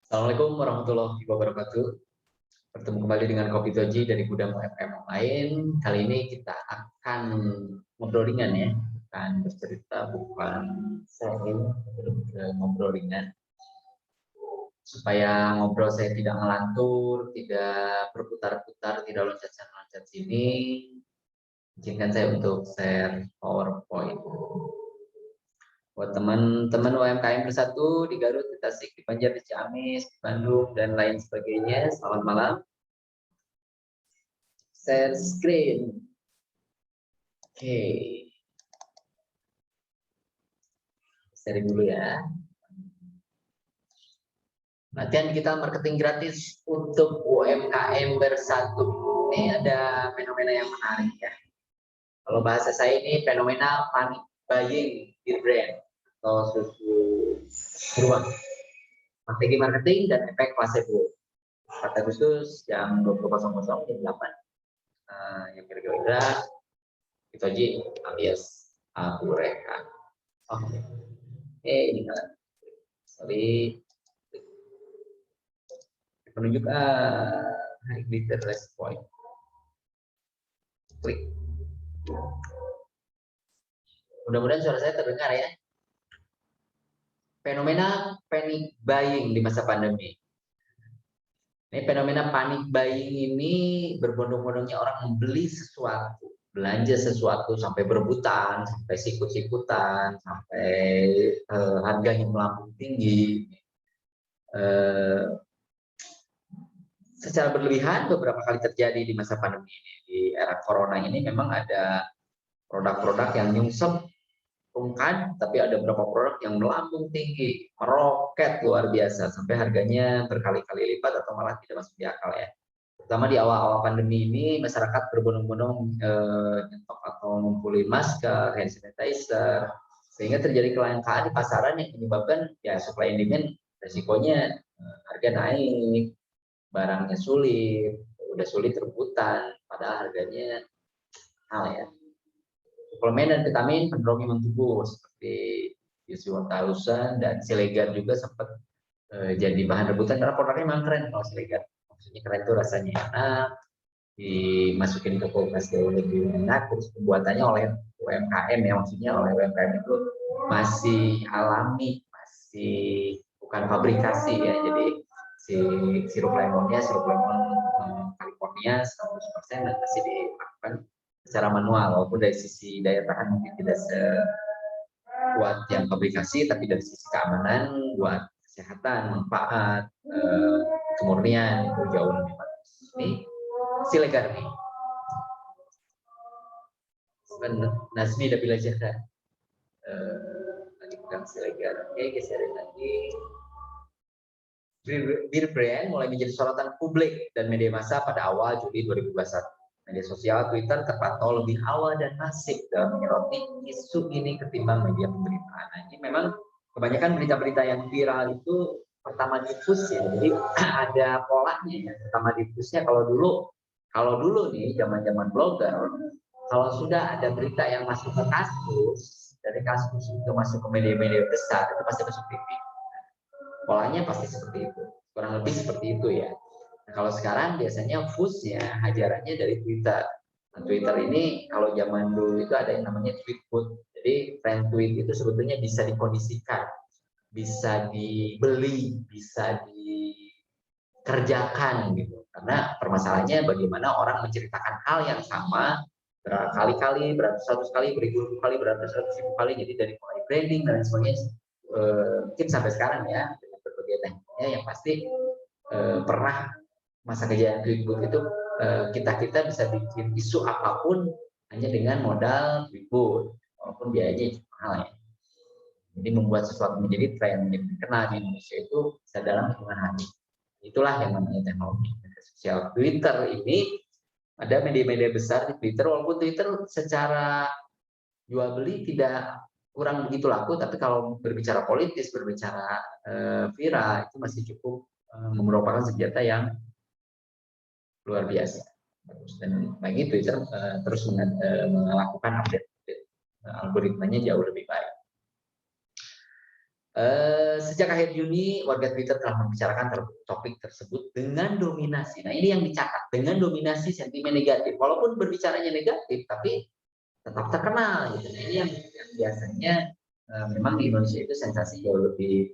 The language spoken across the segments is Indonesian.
Assalamualaikum warahmatullahi wabarakatuh. Bertemu kembali dengan Kopi Toji dari Gudang FM Online. Kali ini kita akan ngobrol ringan ya, bukan bercerita, bukan sharing, ngobrol ringan. Supaya ngobrol saya tidak ngelantur, tidak berputar-putar, tidak loncat-loncat sini, izinkan saya untuk share PowerPoint. Buat teman-teman UMKM Bersatu di Garut, di Tasik, di Banjar, di Ciamis, di Bandung, dan lain sebagainya. Selamat malam. Share screen. Oke. Share dulu ya. Latihan kita marketing gratis untuk UMKM Bersatu. Ini ada fenomena yang menarik ya. Kalau bahasa saya ini fenomena panic buying di brand atau susu beruang. Strategi marketing dan efek placebo. 4 Agustus jam 20.00 jam 8. Yang kira-kira itu aja alias Abu Rekan. Oke. Ini kan. Sorry. Penunjuk high glitter rest point. Klik. Mudah-mudahan suara saya terdengar ya. Fenomena panic buying di masa pandemi. Ini fenomena panic buying ini berbondong-bondongnya orang membeli sesuatu, belanja sesuatu sampai berebutan, sampai sikut-sikutan, sampai harganya melambung tinggi. Secara berlebihan beberapa kali terjadi di masa pandemi ini. Di era corona ini memang ada produk-produk yang nyungsep, tapi ada beberapa produk yang melambung tinggi, meroket luar biasa sampai harganya berkali-kali lipat atau malah tidak masuk di akal ya. Terutama di awal-awal pandemi ini masyarakat berbondong-bondong nyetok atau ngumpulin masker, hand sanitizer, sehingga terjadi kelangkaan di pasaran yang menyebabkan ya supply and demand, resikonya harga naik, barangnya sulit, udah sulit rebutan, padahal harganya mahal ya. Suplemen dan vitamin pendorong imun tubuh seperti UC1000 dan Silegar juga sempat jadi bahan rebutan karena produknya memang keren kalau Silegar. Maksudnya keren itu rasanya enak, dimasukin ke kulkas jauh lebih enak, terus pembuatannya oleh UMKM ya, maksudnya oleh UMKM itu masih alami, masih bukan fabrikasi ya, jadi sirup lemon California 100% dan masih dilakukan secara manual, walaupun dari sisi daya tahan mungkin tidak sekuat yang fabrikasi, tapi dari sisi keamanan buat kesehatan, manfaat, kemurnian itu jauh lebih bagus. Ini Silegar nih. Nasmi udah bilang jaga. Lagi pegang Silegar. Oke, geserin lagi. Bir brand mulai menjadi sorotan publik dan media massa pada awal Juli 2021. Media sosial Twitter terpantau lebih awal dan masif dalam menyoroti isu ini ketimbang media pemberitaan. Nah, ini memang kebanyakan berita-berita yang viral itu pertama difus ya, jadi ada polanya ya. Pertama difusnya kalau dulu nih zaman-zaman blogger, kalau sudah ada berita yang masuk ke kasus, dari kasus itu masuk ke media-media besar, itu pasti masuk TV. Polanya pasti seperti itu, kurang lebih seperti itu ya. Nah, kalau sekarang biasanya fusnya hajarannya dari Twitter. Nah, Twitter ini kalau zaman dulu itu ada yang namanya tweet bot. Jadi trend tweet itu sebetulnya bisa dikondisikan, bisa dibeli, bisa dikerjakan gitu. Karena permasalahannya bagaimana orang menceritakan hal yang sama berkali-kali, beratus-ratus kali, beribu kali, beratus-ratus ribu kali. Jadi dari mulai branding dan sebagainya, mungkin sampai sekarang ya dengan berbagai tekniknya yang pasti pernah masa kejayaan tweetbot itu kita bisa bikin isu apapun hanya dengan modal tweetbot, walaupun biayanya mahal ya. Jadi membuat sesuatu menjadi tren, menjadi terkenal di Indonesia itu bisa dalam hitungan hari. Itulah yang namanya teknologi media sosial. Twitter ini ada media-media besar di Twitter, walaupun Twitter secara jual beli tidak kurang begitu laku, tapi kalau berbicara politis, berbicara viral itu masih cukup merupakan senjata yang luar biasa. Dan bagi Twitter terus melakukan update algoritmanya jauh lebih baik. Sejak akhir Juni, warga Twitter telah membicarakan topik tersebut dengan dominasi. Nah, ini yang dicatat, dengan dominasi sentimen negatif. Walaupun berbicaranya negatif, tapi tetap terkenal gitu. Nah, ini yang biasanya memang di Indonesia itu sensasi jauh lebih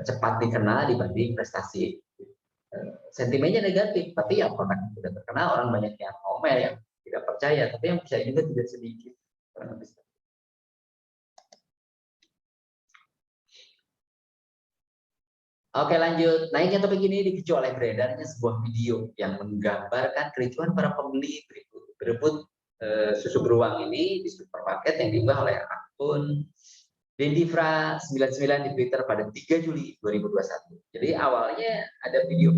cepat dikenal dibanding prestasi. Sentimennya negatif, tapi ya produk sudah terkenal, orang banyak yang ngomel, yang tidak percaya, tapi yang percaya juga tidak sedikit. Oke, lanjut. Naiknya topik ini dipicu oleh beredarnya sebuah video yang menggambarkan kericuhan para pembeli berebut susu beruang ini di supermarket yang diunggah oleh akun Dendifra99 di Twitter pada 3 Juli 2021. Jadi awalnya ada video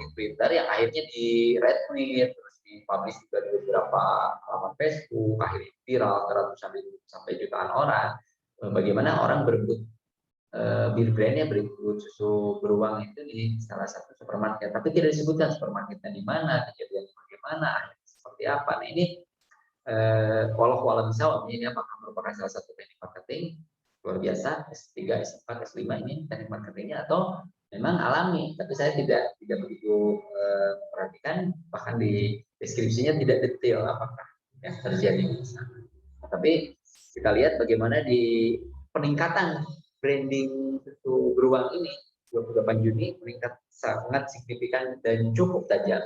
di Twitter yang akhirnya di retweet, terus dipublish juga di beberapa halaman Facebook, akhirnya viral sampai jutaan orang. Bagaimana orang berebut bir brandnya berikut susu beruang itu di salah satu supermarket, tapi tidak disebutkan supermarketnya di mana, kejadiannya bagaimana, seperti apa. Nah, ini walau alam bisa ini apakah merupakan salah satu teknik marketing luar biasa S3, S4, S5 ini teknik marketingnya atau memang alami, tapi saya tidak begitu perhatikan, bahkan di deskripsinya tidak detail apakah yang terjadi di sana. Tapi kita lihat bagaimana di peningkatan branding susu beruang ini 28 Juni meningkat sangat signifikan dan cukup tajam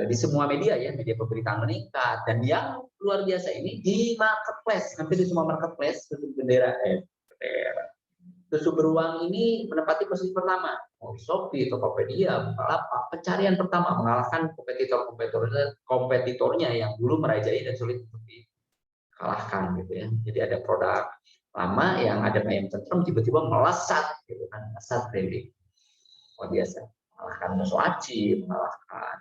di semua media ya, media pemberitaan meningkat, dan yang luar biasa ini di marketplace, hampir di semua marketplace susu susu beruang ini menempati posisi pertama, mau Shopee, Tokopedia, Bukalapak, pencarian pertama mengalahkan kompetitornya yang dulu merajai dan sulit untuk dikalahkan gitu ya. Jadi ada produk lama yang ada ayam tentrem tiba-tiba melesat gitu kan, melesat branding luar biasa, mengalahkan musuh aci, mengalahkan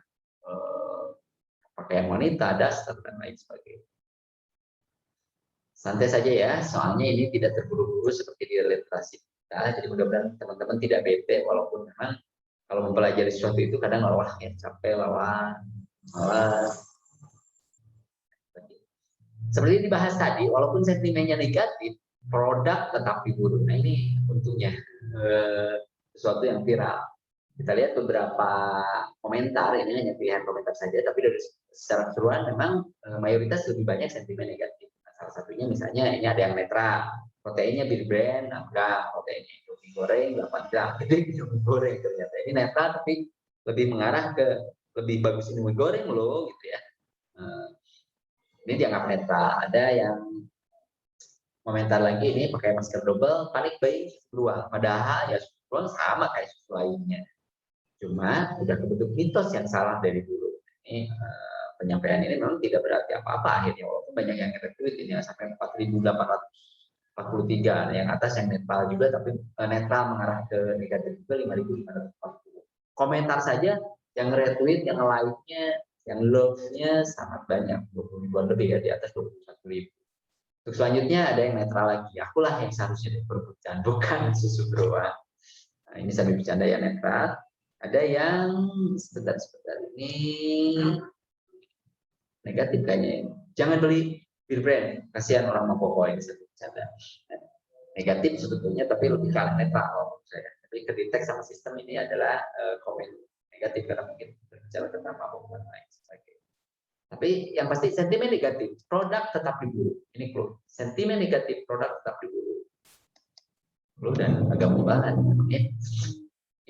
pakaian wanita, daster dan lain sebagainya. Santai saja ya, soalnya ini tidak terburu-buru seperti di literasi kita, jadi mudah-mudahan teman-teman tidak bete, walaupun memang kalau mempelajari sesuatu itu kadang lelah ya, capek, lelah, malas. Seperti dibahas tadi, walaupun sentimennya negatif, produk tetap diburu. Nah, ini untungnya sesuatu yang viral. Kita lihat beberapa komentar, ini hanya pilihan komentar saja, tapi dari secara keseluruhan memang mayoritas lebih banyak sentimen negatif. Nah, salah satunya misalnya ini ada yang netral, proteinnya bir brand 6 gram, proteinnya Indomie goreng 8 gram, jadi Indomie goreng ternyata ini netral, tapi lebih mengarah ke lebih bagus Indomie goreng loh, gitu ya. Ini dianggap netral. Ada yang komentar lagi ini pakai masker double, panik buying beruang, padahal ya susu beruang sama kayak susu lainnya, cuma udah kebentuk mitos yang salah dari dulu. Ini penyampaian ini memang tidak berarti apa-apa akhirnya, walaupun banyak yang retweet ini sampai 4.843, yang atas yang netral juga, tapi netral mengarah ke negatif juga 5.540. Komentar saja yang retweet, yang like-nya, yang love-nya sangat banyak, 20 ribuan lebih ya, di atas 21.000. Untuk selanjutnya ada yang netral lagi, akulah yang seharusnya diperbutkan, bukan susu beruang. Nah, ini sambil bercanda ya, netral. Ada yang sebentar ini negatif kayaknya, jangan beli bir brand, kasihan orang Mokoko, ini saya bercanda. Negatif sebetulnya, tapi lebih kalah netral saya. Tapi kedetek sama sistem ini adalah komen negatif karena mungkin berbicara tentang mabuk dan lain sebagainya. Tapi yang pasti sentimen negatif, produk tetap diburu. Ini clue. Sentimen negatif, produk tetap diburu. Clue dan agak mubahan. Ya.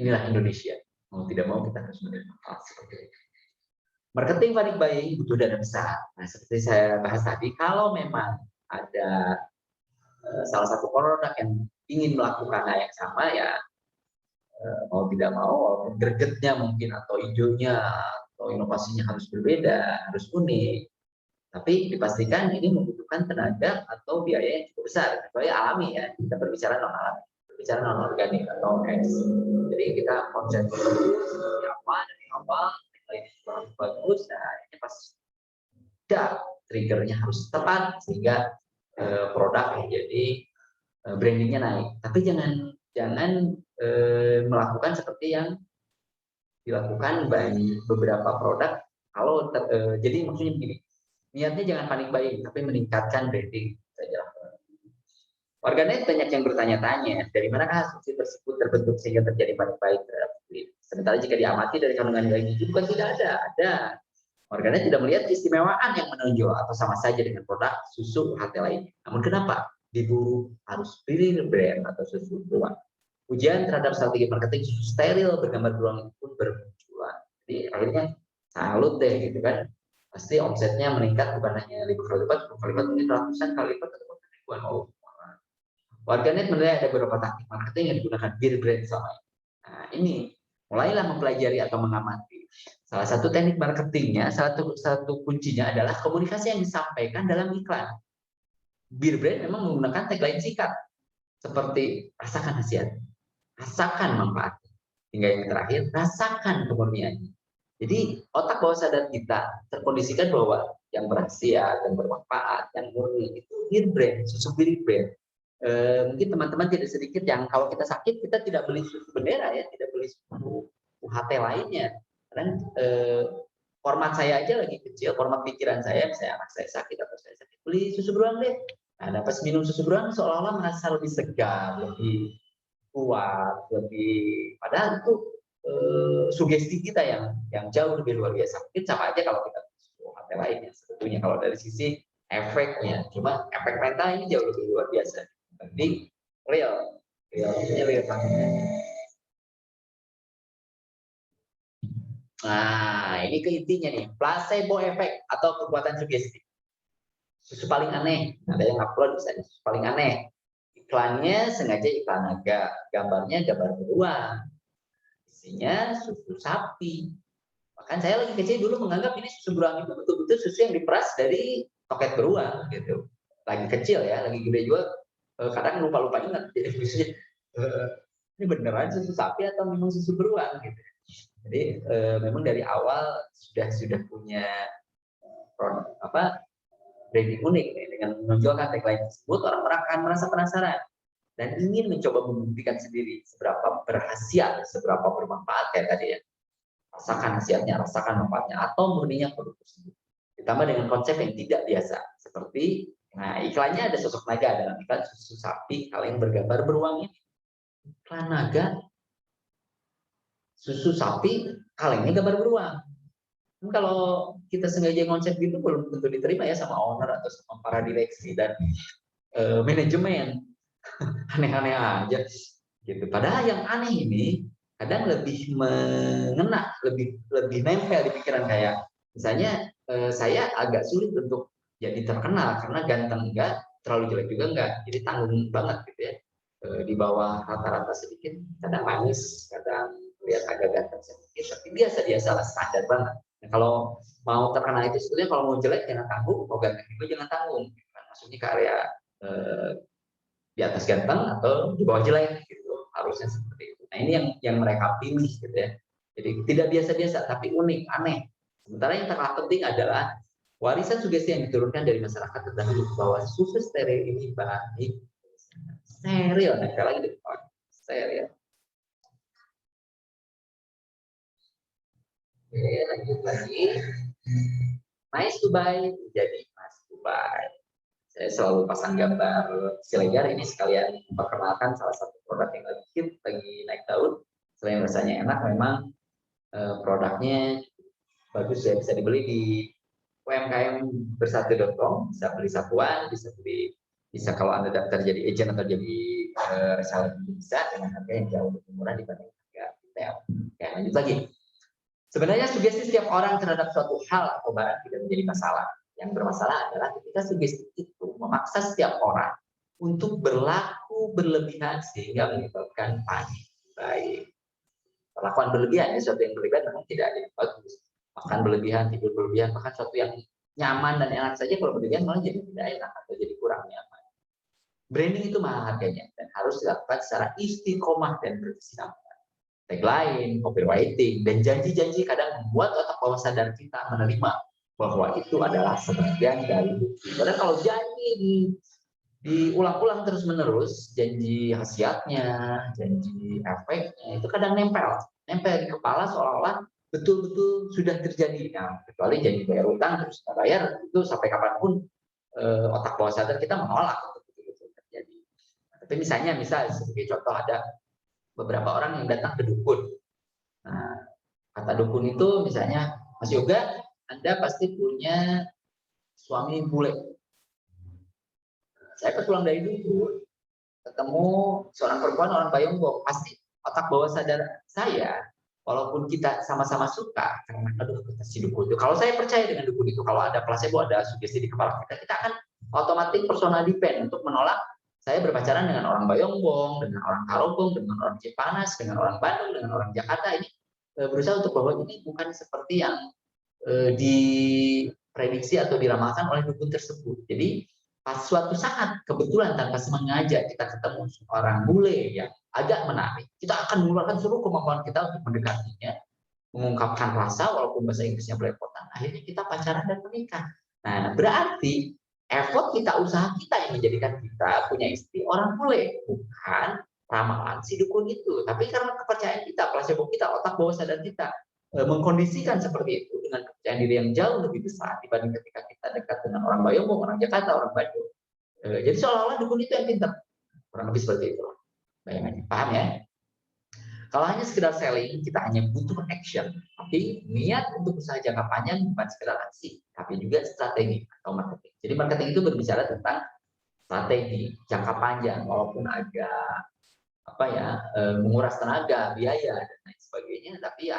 Inilah Indonesia. Mau tidak mau kita harus menerima hal seperti itu. Marketing panic buying butuh dana besar. Nah, seperti saya bahas tadi, kalau memang ada salah satu produk yang ingin melakukan hal yang sama, ya mau tidak mau, walaupun gregetnya mungkin atau hijaunya atau inovasinya harus berbeda, harus unik, tapi dipastikan ini membutuhkan tenaga atau biaya yang cukup besar. Kecuali alami ya, kita berbicara non alami, berbicara non organik atau X. Jadi kita konsep seperti apa dari awal, ini bagus, nah ini pas triggernya harus tepat sehingga produk menjadi brandingnya naik. Tapi jangan melakukan seperti yang dilakukan bagi beberapa produk. Kalau jadi maksudnya begini, niatnya jangan panik buying, tapi meningkatkan branding saja. Warganet banyak yang bertanya-tanya, dari manakah asumsi tersebut terbentuk sehingga terjadi panik baik terhadap kulit. Sementara jika diamati dari kandungan nilai gizi bukan tidak ada, ada. Warganet tidak melihat keistimewaan yang menonjol atau sama saja dengan produk susu UHT lainnya. Namun kenapa diburu harus pilih brand atau susu beruang? Ujian terhadap strategi marketing susu steril bergambar beruang itu pun bermunculan. Jadi akhirnya salut deh gitu kan. Pasti omsetnya meningkat bukan hanya 5 kali lipat, 10 kali lipat, mungkin ratusan kali lipat atau ribuan. Oh, warganet menilai ada beberapa taktik marketing yang digunakan bir brand selama ini. Nah, ini mulailah mempelajari atau mengamati. Salah satu teknik marketingnya, satu kuncinya adalah komunikasi yang disampaikan dalam iklan. Bir brand memang menggunakan tagline singkat seperti rasakan khasiat, rasakan manfaat, hingga yang terakhir rasakan kemurniannya. Jadi otak bawah sadar kita terkondisikan bahwa yang berkhasiat, yang bermanfaat, yang murni itu bir brand, susu bir brand. Mungkin teman-teman tidak sedikit yang kalau kita sakit kita tidak beli susu bendera ya, tidak beli susu UHT lainnya. Karena format saya aja lagi kecil, format pikiran saya, misalnya anak saya sakit atau saya sakit, beli susu beruang deh. Nah, pas minum susu beruang seolah-olah merasa lebih segar, lebih kuat, lebih padahal itu sugesti kita yang jauh lebih luar biasa. Mungkin sama aja kalau kita susu UHT lainnya sebetulnya kalau dari sisi efeknya, cuma efek mental ini jauh lebih luar biasa. Jadi real, realnya real banget. Nah, ini ke intinya nih, placebo effect atau kekuatan sugesti. Susu paling aneh, ada yang upload misalnya susu paling aneh. Iklannya sengaja iklan naga, gambarnya gambar beruang, isinya susu sapi. Bahkan saya lagi kecil dulu menganggap ini susu beruang itu betul-betul susu yang diperas dari toket beruang gitu. Lagi kecil ya, lagi gede juga kadang lupa-lupa ingat. Jadi ini beneran susu sapi atau memang susu beruang gitu. Jadi memang dari awal sudah punya branding unik dengan menonjolkan tagline tersebut, orang-orang akan merasa penasaran dan ingin mencoba membuktikan sendiri seberapa berkhasiat, seberapa bermanfaat kayak tadi ya. Rasakan khasiatnya, rasakan manfaatnya atau murninya produk tersebut. Ditambah dengan konsep yang tidak biasa, seperti nah iklannya ada sosok naga dalam iklan susu sapi kaleng bergambar beruang ini. Iklan naga, susu sapi kalengnya gambar beruang. Kalau kita sengaja konsep gitu belum tentu diterima ya sama owner atau sama para direksi dan manajemen. Aneh-aneh aja gitu. Padahal yang aneh ini kadang lebih mengena, lebih lebih nempel di pikiran kayak misalnya saya agak sulit untuk jadi terkenal karena ganteng enggak, terlalu jelek juga enggak, jadi tanggung banget gitu ya. Di bawah rata-rata sedikit, kadang manis, kadang lihat agak ganteng sedikit, tapi biasa-biasa lah, standar banget. Nah, kalau mau terkenal itu sebetulnya kalau mau jelek jangan tanggung, mau ganteng juga jangan tanggung. Maksudnya ke area di atas ganteng atau di bawah jelek gitu, harusnya seperti itu. Nah ini yang mereka pilih gitu ya. Jadi tidak biasa-biasa tapi unik, aneh. Sementara yang terlalu penting adalah warisan sugesti yang diturunkan dari masyarakat terdahulu bahwa susu steril ini baik. Steril, nah sekali lagi steril. Oke, lanjut lagi. Nice to buy jadi mas to buy. Saya selalu pasang gambar Siregar ini sekalian memperkenalkan salah satu produk yang lagi hit, lagi naik daun. Selain rasanya enak, memang produknya bagus ya, bisa dibeli di umkmbersatu.com, bisa beli satuan, bisa kalau Anda daftar jadi agent atau jadi reseller bisa dengan harga yang jauh lebih murah dibanding harga retail. Oke, lanjut lagi. Sebenarnya sugesti setiap orang terhadap suatu hal atau barang tidak menjadi masalah. Yang bermasalah adalah ketika sugesti itu memaksa setiap orang untuk berlaku berlebihan sehingga menyebabkan panik. Baik. Perlakuan berlebihan, sesuatu yang berlebihan memang tidak ada yang bagus. Makan berlebihan, tidur berlebihan, bahkan sesuatu yang nyaman dan enak saja kalau berlebihan malah jadi tidak enak atau jadi kurang nyaman. Branding itu mahal harganya dan harus dilakukan secara istiqomah dan berkesinambungan. Tagline, copywriting, dan janji-janji kadang membuat otak bawah sadar kita menerima bahwa itu adalah sebagian dari bukti. Padahal kalau janji diulang-ulang terus-menerus, janji khasiatnya, janji efeknya, itu kadang nempel di kepala seolah-olah betul-betul sudah terjadi. Nah, kecuali janji bayar utang terus bayar, itu sampai kapanpun otak bawah sadar kita menolak untuk betul-betul terjadi. Tapi misal sebagai contoh ada beberapa orang yang datang ke dukun. Nah, kata dukun itu misalnya, Mas Yoga, Anda pasti punya suami bule. Saya pas pulang dari dukun, ketemu seorang perempuan orang Bayongbong, pasti otak bawah sadar saya, walaupun kita sama-sama suka, karena aduh kata si dukun itu, kalau saya percaya dengan dukun itu, kalau ada placebo, ada sugesti di kepala kita, kita akan otomatis personal depend untuk menolak saya berpacaran dengan orang Bayongbong, dengan orang Tarogong, dengan orang Cipanas, dengan orang Bandung, dengan orang Jakarta. Ini berusaha untuk bahwa ini bukan seperti yang diprediksi atau diramalkan oleh dukun tersebut. Jadi pas suatu saat kebetulan tanpa sengaja kita ketemu seorang bule yang agak menarik, kita akan mengeluarkan seluruh kemampuan kita untuk mendekatinya, mengungkapkan rasa walaupun bahasa Inggrisnya belepotan, akhirnya kita pacaran dan menikah. Nah, berarti effort kita, usaha kita yang menjadikan kita punya istri orang bule, bukan ramalan si dukun itu. Tapi karena kepercayaan kita, placebo kita, otak bawah sadar kita mengkondisikan seperti itu dengan kepercayaan diri yang jauh lebih besar dibanding ketika kita dekat dengan orang Bayongbong, orang Jakarta, orang Bandung. Jadi seolah-olah dukun itu yang pintar, kurang lebih seperti itu. Bayangannya, paham ya? Kalau hanya sekedar selling, kita hanya butuh action. Tapi niat untuk usaha jangka panjang bukan sekedar aksi, tapi juga strategi atau marketing. Jadi marketing itu berbicara tentang strategi jangka panjang, walaupun agak menguras tenaga, biaya dan lain sebagainya. Tapi ya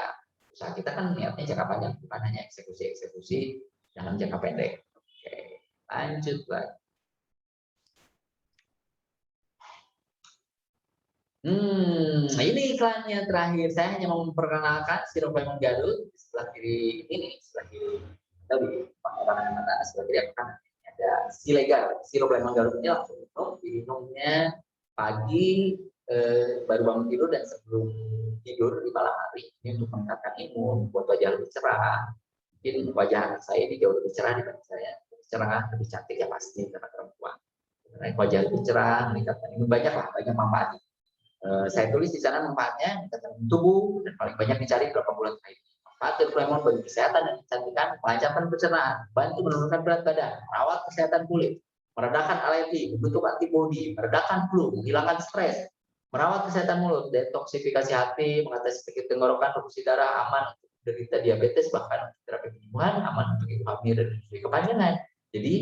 usaha kita kan niatnya jangka panjang, bukan hanya eksekusi dalam jangka pendek. Oke, lanjut lagi. Ini iklannya terakhir. Saya hanya mau memperkenalkan sirup lemon Garut di sebelah kiri ini, sebelah kiri tadi pengorangan mata sebelah kiri akan ada Silegar. Sirup lemon Garut ini langsung diminumnya pagi baru bangun tidur dan sebelum tidur di malam hari. Ini untuk meningkatkan imun, buat wajah lebih cerah. Mungkin wajah saya ini jauh lebih cerah dibanding saya. Lebih cerah, lebih cantik ya pasti karena perempuan. Wajah lebih cerah, meningkatkan imun, banyak manfaatnya. Saya tulis di sana manfaatnya meningkatkan tubuh dan paling banyak dicari beberapa bulan terakhir. Manfaat sirup lemon bagi kesehatan dan kecantikan, melancarkan pencernaan, bantu menurunkan berat badan, merawat kesehatan kulit, meredakan alergi, membentuk antibodi, meredakan flu, menghilangkan stres, merawat kesehatan mulut, detoksifikasi hati, mengatasi sakit tenggorokan, polusi darah, aman untuk penderita diabetes, bahkan untuk terapi penyembuhan, aman untuk ibu hamil dan menyusui kepanjangan. Jadi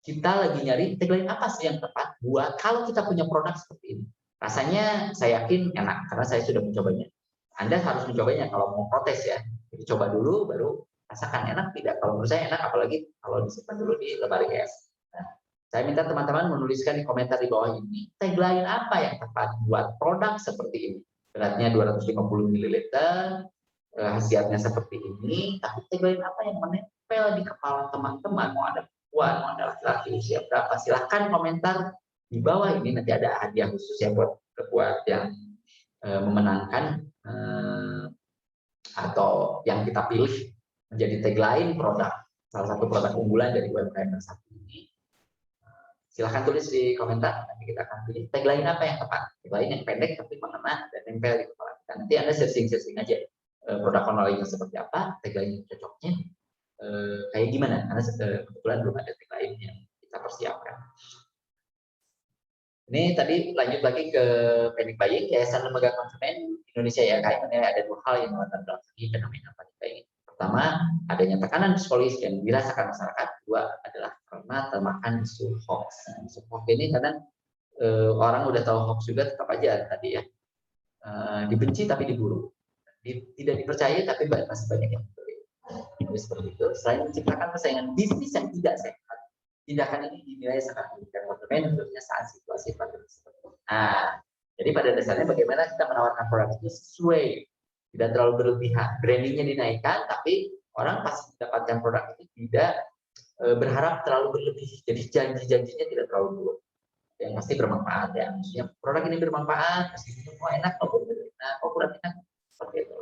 kita lagi nyari tagline apa sih yang tepat buat kalau kita punya produk seperti ini. Rasanya saya yakin enak karena saya sudah mencobanya. Anda harus mencobanya kalau mau protes ya. Jadi coba dulu baru rasakan enak tidak. Kalau menurut saya enak, apalagi kalau disimpan dulu di lemari es. Nah, saya minta teman-teman menuliskan di komentar di bawah ini tagline apa yang tepat buat produk seperti ini. Beratnya 250 ml, khasiatnya seperti ini, tapi tagline apa yang menempel di kepala teman-teman, mau ada perempuan, mau ada laki-laki usia berapa, silahkan komentar di bawah ini, nanti ada hadiah khusus ya buat yang memenangkan atau yang kita pilih menjadi tagline produk, salah satu produk unggulan dari UMKM satu ini. Silahkan tulis di komentar, nanti kita akan pilih tagline apa yang tepat, tagline yang pendek tapi mengena dan nempel di kepala kita. Nanti Anda searching aja produk online seperti apa, tagline cocoknya kayak gimana, karena kebetulan belum ada tagline yang kita persiapkan. Ini tadi lanjut lagi ke panic buying, Yayasan Lembaga Konsumen Indonesia ya, kayaknya ada dua hal yang melatar belakangi fenomena panic buying. Pertama, adanya tekanan psikologis yang dirasakan masyarakat. Dua adalah karena termakan isu hoax. Nah, isu hoax ini kadang orang udah tahu hoax juga tetap aja tadi ya, dibenci tapi diburu, tidak dipercaya tapi masih banyak yang membeli. Seperti itu. Selain menciptakan persaingan bisnis yang tidak sehat, tindakan ini dinilai sangat merugikan konsumen khususnya saat situasi pandemi seperti ini. Nah, jadi pada dasarnya bagaimana kita menawarkan produk itu sesuai, tidak terlalu berlebihan. Brandingnya dinaikkan, tapi orang pas mendapatkan produk itu tidak berharap terlalu berlebih. Jadi janji-janjinya tidak terlalu buruk. Yang pasti bermanfaat ya. Maksudnya produk ini bermanfaat, pasti enak, kurang enak, seperti itu.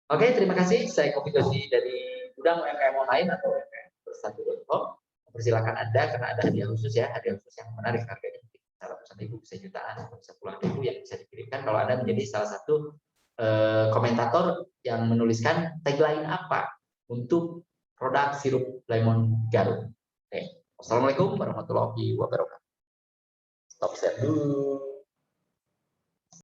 Oke, terima kasih. Saya Kopitosi dari Gudang UMKM Online atau UMKM-bersatu.com. Persilakan Anda karena ada hadiah khusus ya, hadiah khusus yang menarik harganya ratusan ribu, bisa jutaan atau bisa puluhan ribu yang bisa dikirimkan kalau Anda menjadi salah satu komentator yang menuliskan tagline apa untuk produk sirup lemon Garut. Oke. Wassalamualaikum warahmatullahi wabarakatuh. Stop share dulu.